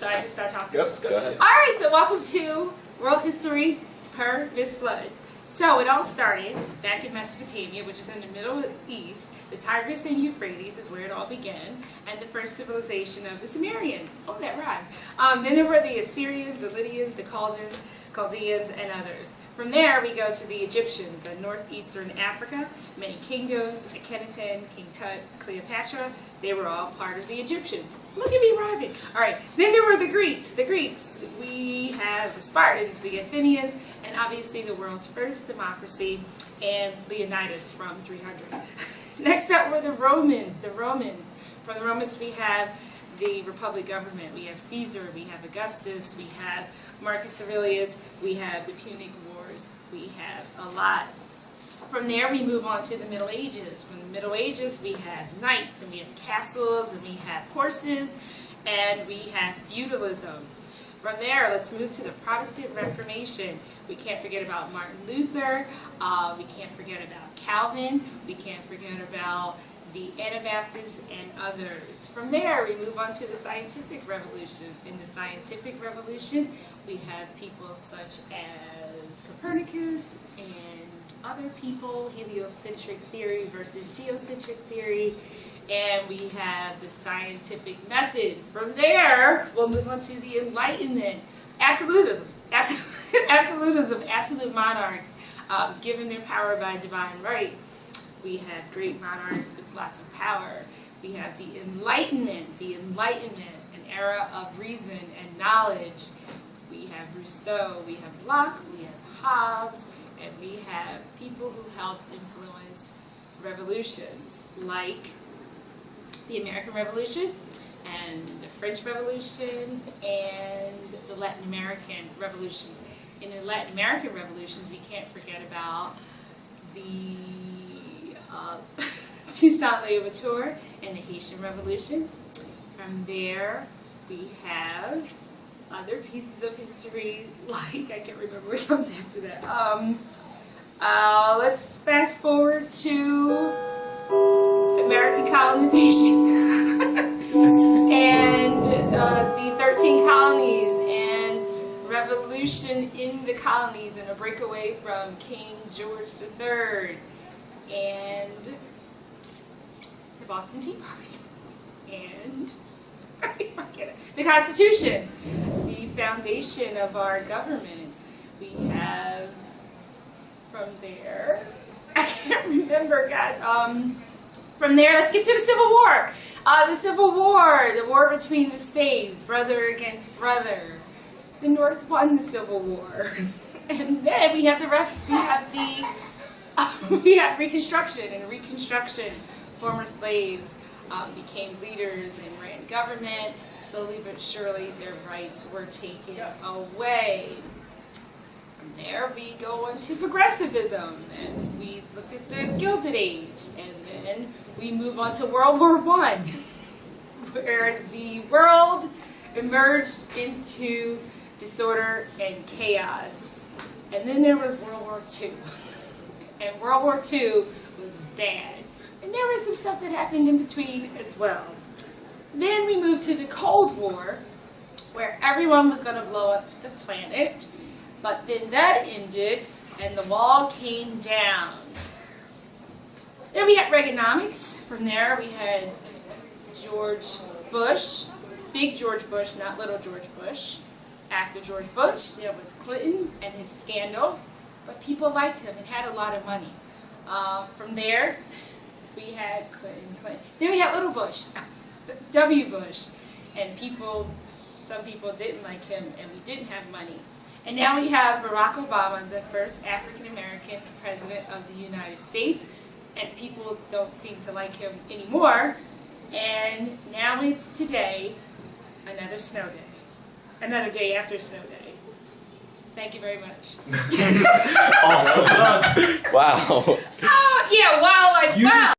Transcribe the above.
So I just start talking. Yep, go ahead. All right, so welcome to World History per Miss Flood. So it all started back in Mesopotamia, which is in the Middle East. The Tigris and Euphrates is where it all began, and the first civilization of the Sumerians. Oh, that rhymed. Then there were the Assyrians, the Lydians, the Chaldeans, and others. From there, we go to the Egyptians in northeastern Africa. Many kingdoms, Akhenaten, King Tut, Cleopatra, they were all part of the Egyptians. Look at me rhyming. All right, then there were the Greeks. We have the Spartans, the Athenians, and obviously the world's first democracy, and Leonidas from 300. Next up were the Romans. From the Romans, we have the Republic government. We have Caesar, we have Augustus, we have Marcus Aurelius, we have the Punic Wars. We have a lot. From there, we move on to the Middle Ages. From the Middle Ages, we have knights, and we have castles, and we have horses, and we have feudalism. From there, let's move to the Protestant Reformation. We can't forget about Martin Luther. We can't forget about Calvin. We can't forget about the Anabaptists and others. From there, we move on to the Scientific Revolution. In the Scientific Revolution, we have people such as Copernicus and other people, heliocentric theory versus geocentric theory, and we have the scientific method. From there, we'll move on to the Enlightenment. Absolutism, absolute monarchs given their power by divine right. We have great monarchs with lots of power. We have the Enlightenment, an era of reason and knowledge. We have Rousseau, we have Locke, we have Hobbes, and we have people who helped influence revolutions like the American Revolution and the French Revolution and the Latin American revolutions. In the Latin American revolutions, we can't forget about the Toussaint Louverture and the Haitian Revolution. From there, we have other pieces of history, like, I can't remember what comes after that. Let's fast forward to American colonization and the 13 colonies and revolution in the colonies and a breakaway from King George III and the Boston Tea Party and the Constitution, the foundation of our government. We have from there, I can't remember, guys. From there, let's get to the Civil War. The Civil War, the war between the states, brother against brother. The North won the Civil War, and then we have we have Reconstruction. In Reconstruction, former slaves became leaders and ran government. Slowly but surely, their rights were taken away. From there, we go on to progressivism, and we look at the Gilded Age, and then we move on to World War I, where the world emerged into disorder and chaos. And then there was World War II, and World War II was bad. And there was some stuff that happened in between as well. Then we moved to the Cold War, where everyone was going to blow up the planet. But then that ended, and the wall came down. Then we had Reaganomics. From there, we had George Bush, big George Bush, not little George Bush. After George Bush, there was Clinton and his scandal. But people liked him and had a lot of money. From there, we had Clinton. Then we had little Bush, W. Bush, and some people didn't like him, and we didn't have money. And now we have Barack Obama, the first African-American president of the United States, and people don't seem to like him anymore. And now it's today, another snow day, another day after snow day. Thank you very much. Awesome. Wow. Oh, yeah, wow, like, wow.